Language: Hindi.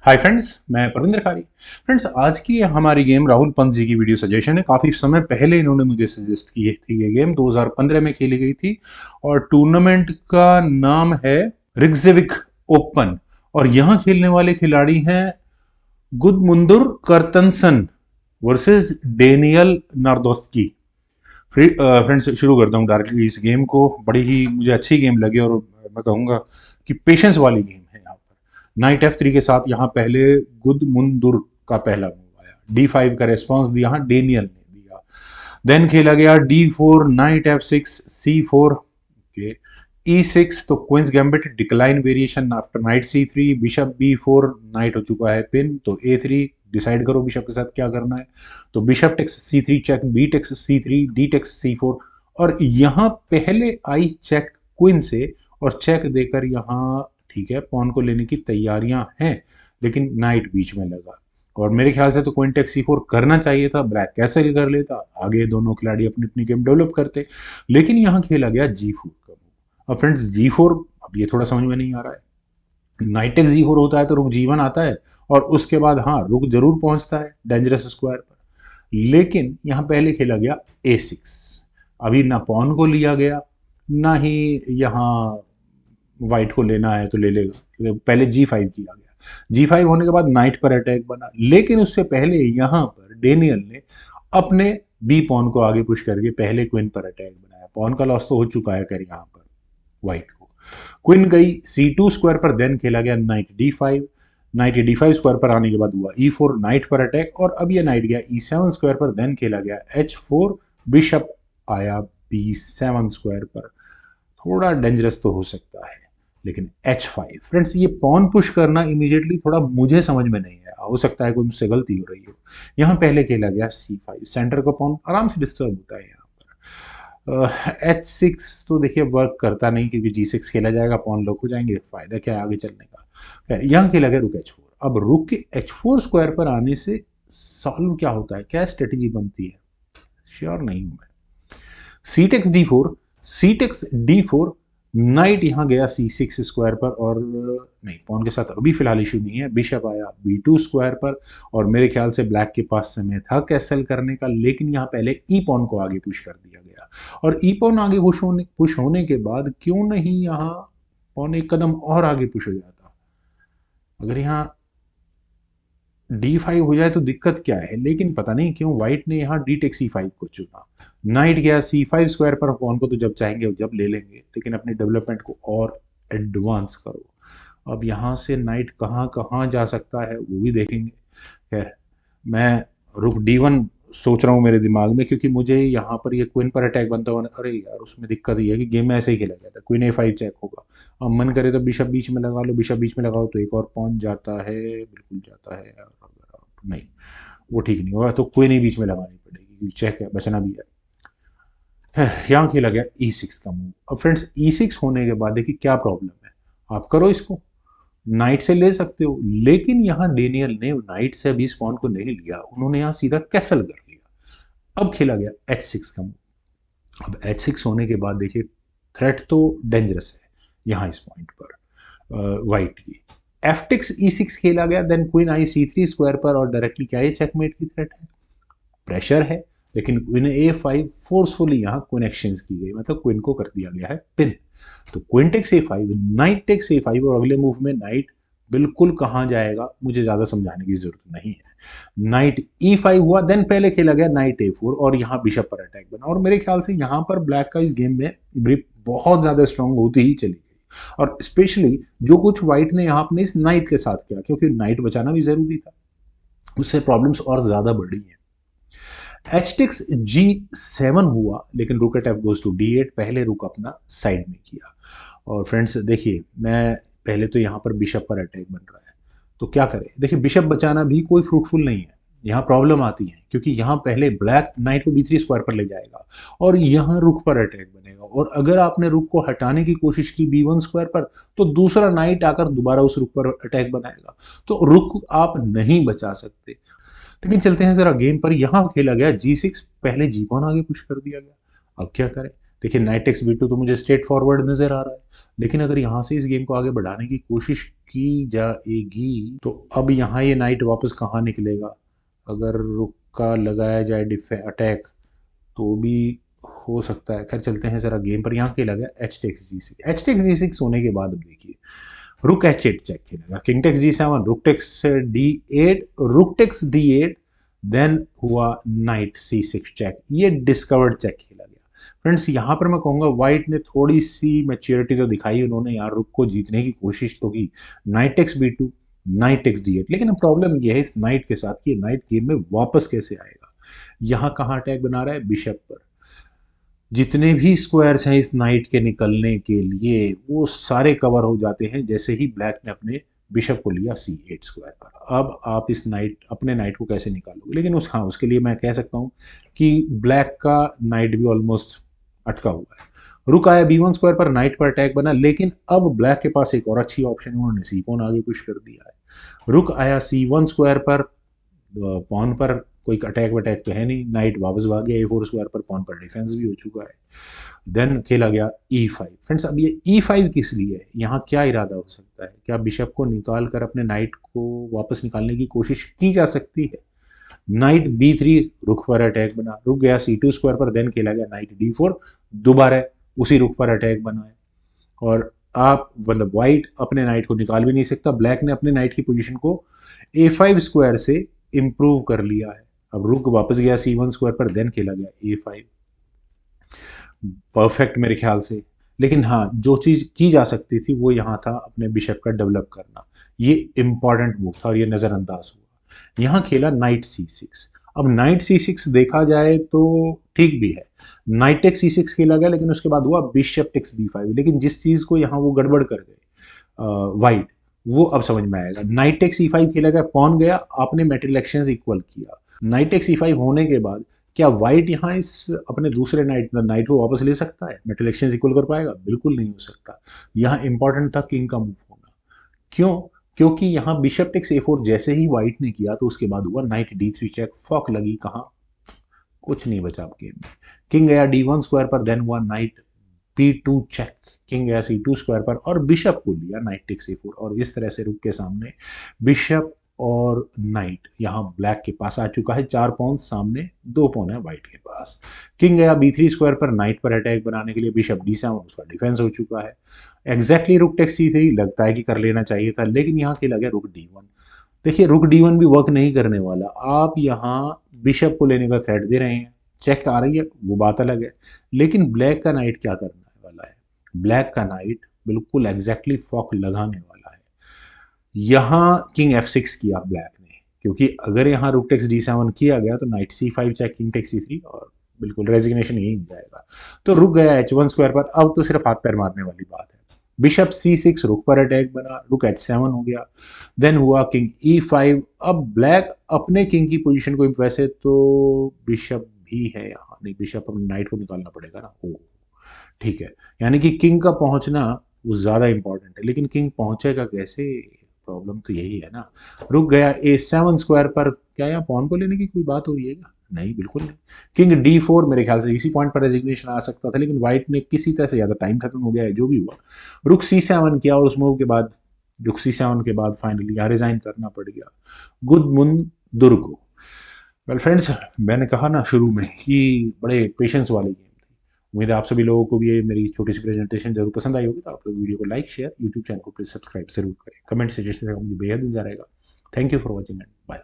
हाय फ्रेंड्स, मैं परविंदर खारी। फ्रेंड्स, आज की हमारी गेम राहुल पंत जी की वीडियो सजेशन है। काफ़ी समय पहले इन्होंने मुझे सजेस्ट की थी। ये गेम 2015 में खेली गई थी और टूर्नामेंट का नाम है रिक्सेविक ओपन। और यहाँ खेलने वाले खिलाड़ी हैं गुदमुंदुर कर्तनसन वर्सेस डेनियल नार्दोस्की। फ्रेंड्स, शुरू करता हूँ डायरेक्टली इस गेम को। बड़ी ही मुझे अच्छी गेम लगी और मैं कहूँगा कि पेशेंस वाली गेम है। यहाँ पर नाइट F3 के साथ यहाँ पहले गुदमुंदुर का पहला मूव आया, D5 का रेस्पॉन्स दिया, यहाँ डेनियल ने दिया। देन खेला गया D4, night F6, C4, okay, E6, तो queen's gambit decline variation after knight C3, bishop B4, knight हो चुका है पिन, तो A3 डिसाइड करो बिशप के साथ क्या करना है। तो bishop takes C3 check, B takes C3, D takes C4, और यहाँ पहले आई चेक क्वीन से और चेक देकर यहाँ ठीक है पॉन को लेने की तैयारियां हैं, लेकिन नाइट बीच में लगा और मेरे ख्याल से तो क्वीन टेक्स C4 करना चाहिए था, ब्लैक कैसल कर लेता, आगे दोनों खिलाड़ी अपनी अपनी गेम डेवलप करते, लेकिन यहाँ खेला गया G4 का। अब फ्रेंड्स G4, अब ये थोड़ा समझ में नहीं आ रहा है। नाइट टेक्स G4 होता है तो रुक G1 आता है और उसके बाद हाँ रुक जरूर पहुंचता है डेंजरस स्क्वायर पर, लेकिन यहां पहले खेला गया A6। अभी ना पॉन को लिया गया, ना ही यहां व्हाइट को लेना है तो ले लेगा, पहले G5 किया गया। G5 होने के बाद नाइट पर अटैक बना, लेकिन उससे पहले यहां पर डेनियल ने अपने बी पॉन को आगे पुश करके पहले क्वीन पर अटैक बनाया। पॉन का लॉस तो हो चुका है कर यहाँ पर व्हाइट को। क्वीन गई C2 स्क्वायर पर, देन खेला गया night D5। Night D5 square पर आने के बाद हुआ E4, नाइट पर अटैक, और अब ये नाइट गया E7 स्क्वायर पर, देन खेला गया H4, बिशप आया B7 स्क्वायर पर। थोड़ा डेंजरस तो हो सकता है, लेकिन H5 फ्रेंड्स, ये पॉन पुश करना इमीडिएटली थोड़ा मुझे समझ में नहीं आया, हो सकता है कोई मुझसे गलती हो रही हो। यहाँ पहले खेला गया C5, सेंटर का पॉन आराम से डिस्टर्ब होता है। यहाँ पर H6 तो देखिए वर्क करता नहीं, क्योंकि G6 खेला जाएगा, पॉन लॉक हो जाएंगे, फायदा क्या है आगे चलने का। खैर, यहाँ खेला गया रुक H4। अब रुक के H4 स्क्वायर पर आने से सॉल्व क्या होता है, क्या स्ट्रेटेजी बनती है, श्योर नहीं हूं मैं। C takes D4, C takes D4, knight यहाँ गया C6 स्क्वायर पर, और नहीं, पॉन के साथ अभी फिलहाल इशू नहीं है। बिशप आया B2 स्क्वायर पर, और मेरे ख्याल से ब्लैक के पास समय था कैसल करने का, लेकिन यहाँ पहले ई पॉन को आगे पुश कर दिया गया, और ई पॉन आगे पुश होने के बाद क्यों नहीं यहाँ पॉन एक कदम और आगे पुश हो जाता। अगर यहाँ D5 हो जाए तो दिक्कत क्या है, लेकिन पता नहीं क्यों व्हाइट ने यहाँ डी टेक C5 को चुना। नाइट गया C5 स्क्वायर पर, पॉन को तो जब चाहेंगे जब ले लेंगे, लेकिन अपने डेवलपमेंट को और एडवांस करो। अब यहाँ से नाइट कहाँ कहाँ जा सकता है वो भी देखेंगे। खैर, मैं रुक D1 सोच रहा हूँ मेरे दिमाग में, क्योंकि मुझे यहाँ पर ये क्वीन पर अटैक बनता हुआ, अरे यार उसमें दिक्कत ये है कि गेम में ऐसे ही खेला गया था, क्वीन A5 चेक होगा। अब मन करे तो बिशप बीच में लगा लो, बिशप बीच में लगाओ तो एक और पॉन जाता है, बिल्कुल जाता है। अगर आप नहीं, वो ठीक नहीं होगा, तो क्वीन ही बीच में लगानी पड़ेगी, क्योंकि चेक है, बचना भी है। यहाँ खेला गया E6 का मूव। अब फ्रेंड्स E6 होने के बाद देखिए क्या प्रॉब्लम है, आप करो इसको, नाइट से ले सकते हो, लेकिन यहाँ डेनियल ने नाइट से अभी स्पॉन को नहीं लिया, उन्होंने यहाँ सीधा कैसल कर लिया। अब खेला गया H6 का मूव। अब H6 होने के बाद देखिए थ्रेट तो डेंजरस है यहाँ इस पॉइंट पर व्हाइट की। F टेक्स E6 खेला गया, देन क्वीन आई C3 स्क्वायर पर, और डायरेक्टली क्या ये चेकमेट की थ्रेट है, प्रेशर है, लेकिन क्वीन A5 फोर्सफुली यहाँ क्वीन एक्सचेंज की गई, मतलब क्वीन को कर दिया गया है पिन। तो queen takes A5, knight takes A5, और अगले मूव में नाइट बिल्कुल कहाँ जाएगा मुझे ज्यादा समझाने की जरूरत नहीं है। नाइट E5 हुआ, देन पहले खेला गया नाइट A4, और यहाँ बिशप पर अटैक बना, और मेरे ख्याल से यहाँ पर ब्लैक का इस गेम में ग्रिप बहुत ज्यादा स्ट्रांग होती ही चली गई, और स्पेशली जो कुछ व्हाइट ने यहाँ अपने इस नाइट के साथ किया, क्योंकि नाइट बचाना भी जरूरी था, उससे प्रॉब्लम्स और ज्यादा बढ़ रही हैं। H टेक्स G7 हुआ, लेकिन रुक eight F goes to D8, पहले रुक अपना साइड में किया। और फ्रेंड्स देखिए, मैं पहले तो यहाँ पर बिशप पर अटैक बन रहा है, तो क्या करें, देखिए बिशप बचाना भी कोई फ्रूटफुल नहीं है, यहाँ प्रॉब्लम आती है, क्योंकि यहाँ पहले ब्लैक नाइट को B3 स्क्वायर पर ले जाएगा, और यहाँ रुक पर अटैक बनेगा, और अगर आपने रुक को हटाने की कोशिश की B1 स्क्वायर पर, तो दूसरा नाइट आकर दोबारा उस रुक पर अटैक बनाएगा, तो रुक आप नहीं बचा सकते। लेकिन चलते हैं जरा गेम पर। यहाँ खेला गया G6, पहले G1 आगे पुश कर दिया गया। अब क्या करें, देखिए नाइट टेक्स बी टू तो मुझे स्ट्रेट फॉरवर्ड नज़र आ रहा है, लेकिन अगर यहाँ से इस गेम को आगे बढ़ाने की कोशिश की जाएगी तो अब यहाँ ये नाइट वापस कहाँ निकलेगा। अगर रुक का लगाया जाए डिफे अटैक तो भी हो सकता है। खैर चलते हैं ज़रा गेम पर। यहाँ खेला गया H takes G six. H takes G six होने के बाद अब देखिए रुक एच एट चेक खेलेगा, king takes G seven, rook takes D eight, rook takes D eight, then हुआ नाइट सी सिक्स चेक। ये डिस्कवर्ड चेक खेला गया। फ्रेंड्स यहाँ पर मैं कहूँगा वाइट ने थोड़ी सी मैच्योरिटी तो दिखाई, उन्होंने यार रुक को जीतने की कोशिश तो की, knight takes B two, knight takes D eight. लेकिन अब प्रॉब्लम यह है इस नाइट के साथ कि नाइट गेम में वापस कैसे आएगा। यहाँ कहाँ अटैक बना रहा है, बिशप पर। जितने भी स्क्वायर्स हैं इस नाइट के निकलने के लिए वो सारे कवर हो जाते हैं जैसे ही ब्लैक ने अपने बिशप को लिया C8 स्क्वायर पर। अब आप इस नाइट अपने नाइट को कैसे निकालोगे। लेकिन उसके लिए मैं कह सकता हूँ कि ब्लैक का नाइट भी ऑलमोस्ट अटका हुआ है। रुक आया B1 स्क्वायर पर, नाइट पर अटैक बना, लेकिन अब ब्लैक के पास एक और अच्छी ऑप्शन है, उन्होंने C4 आगे पुश कर दिया है। रुक आया C1 स्क्वायर पर, पॉन पर कोई अटैक वटैक तो है नहीं, नाइट वापस भाग गया A4 स्क्वायर पर, पॉन पर डिफेंस भी हो चुका है। देन खेला गया E5। फ्रेंड्स अब ये E5 किस लिए है, यहाँ क्या इरादा हो सकता है। क्या बिशप को निकाल कर अपने नाइट को वापस निकालने की कोशिश की जा सकती है। नाइट B3, रुक पर अटैक बना, रुक गया C2 स्क्वायर पर, देन खेला गया नाइट D4, दोबारा उसी रुक पर अटैक बना है। और आप मतलब वाइट अपने नाइट को निकाल भी नहीं सकता। ब्लैक ने अपने नाइट की पोजीशन को A5 स्क्वायर से इम्प्रूव कर लिया है। अब रुक वापस गया C1 स्क्वायर पर, देन खेला गया A5, परफेक्ट मेरे ख्याल से। लेकिन हाँ जो चीज़ की जा सकती थी वो यहाँ था अपने बिशप का डेवलप करना, ये इंपॉर्टेंट मूव था और ये नज़रअंदाज हुआ। यहाँ खेला नाइट C6। अब नाइट C6 देखा जाए तो ठीक भी है, नाइट टेक्स C6 खेला गया, लेकिन उसके बाद हुआ बिशप टेक्स B5। लेकिन जिस चीज़ को यहाँ वो गड़बड़ कर गए वाइट, वो अब समझ में आएगा। नाइट टेक्स C5 खेला गया, पॉन गया, आपने मेटल एक्सचेंज इक्वल किया। नाइट टेक्स C5 होने के बाद क्या वाइट यहाँ इस अपने दूसरे नाइट को वापस ले सकता है, मेटल एक्सचेंज इक्वल कर पाएगा, बिल्कुल नहीं हो सकता। यहाँ इंपॉर्टेंट था किंग का मूव होना। क्यों, क्योंकि यहाँ बिशप टेक्स A4 जैसे ही वाइट ने किया तो उसके बाद हुआ नाइट D3 चेक, फॉक लगी कहाँ, कुछ नहीं बचा अब गेम में। किंग गया D1 स्क्वायर पर, देन हुआ नाइट B2 चेक, किंग गया C2 स्क्वायर पर और बिशप को लिया नाइट टेक्स A4। और इस तरह से रुक के सामने बिशप और नाइट यहाँ ब्लैक के पास आ चुका है। 4 पॉन सामने, 2 पॉन है वाइट के पास। किंग गया B3 स्क्वायर पर, नाइट पर अटैक बनाने के लिए, बिशप D7, उसका डिफेंस हो चुका है। एग्जैक्टली रुक टेक्स C3 लगता है कि कर लेना चाहिए था, लेकिन यहाँ खेला गया रुक D1। देखिए रुक D1 भी वर्क नहीं करने वाला। आप यहाँ बिशप को लेने का थ्रेट दे रहे हैं, चेक आ रही है वो बात अलग है, लेकिन ब्लैक का नाइट क्या करने वाला है। ब्लैक का नाइट बिल्कुल एग्जैक्टली फॉक लगाने वाला है। यहाँ किंग F6 किया ब्लैक ने, क्योंकि अगर यहाँ रुक टेक्स D7 किया गया तो night C5 check, king takes C3 और बिल्कुल रेजिग्नेशन यही हो जाएगा। तो रुक गया H1 स्क्वायर पर, अब तो सिर्फ हाथ पैर मारने वाली बात है। बिशप C6, रुक पर अटैक बना, रुक H7 हो गया, देन हुआ किंग E5। अब ब्लैक अपने किंग की पोजीशन को, वैसे तो बिशप भी है यहाँ, नहीं बिशप अपने नाइट को निकालना पड़ेगा ना, ओ ठीक है। यानी कि किंग का पहुंचना वो ज़्यादा इंपॉर्टेंट है, लेकिन किंग पहुंचेगा कैसे, प्रॉब्लम तो यही है ना। रुक गया A7 स्क्वायर पर, क्या यहाँ पॉन को लेने की कोई बात हो रही है क्या, नहीं बिल्कुल नहीं। किंग D4, मेरे ख्याल से इसी पॉइंट पर रेजिग्नेशन आ सकता था, लेकिन व्हाइट ने किसी तरह से, ज़्यादा टाइम खत्म हो गया है जो भी हुआ। रुक C7 किया और उस मूव के बाद, रुक C7 के बाद फाइनली यहाँ रिजाइन करना पड़ गया गुदमुंदुर को। वेल फ्रेंड्स, मैंने कहा ना शुरू में कि बड़े पेशेंस वाली गेम थी। उम्मीद है आप सभी लोगों को भी ये मेरी छोटी सी प्रेजेंटेशन जरूर पसंद आई होगी। तो आप लोग वीडियो को लाइक, शेयर, यूट्यूब चैनल को प्लीज सब्सक्राइब जरूर करें। कमेंट सजेशन मुझे बेहद इंतजार रहेगा। Thank you for watching and bye.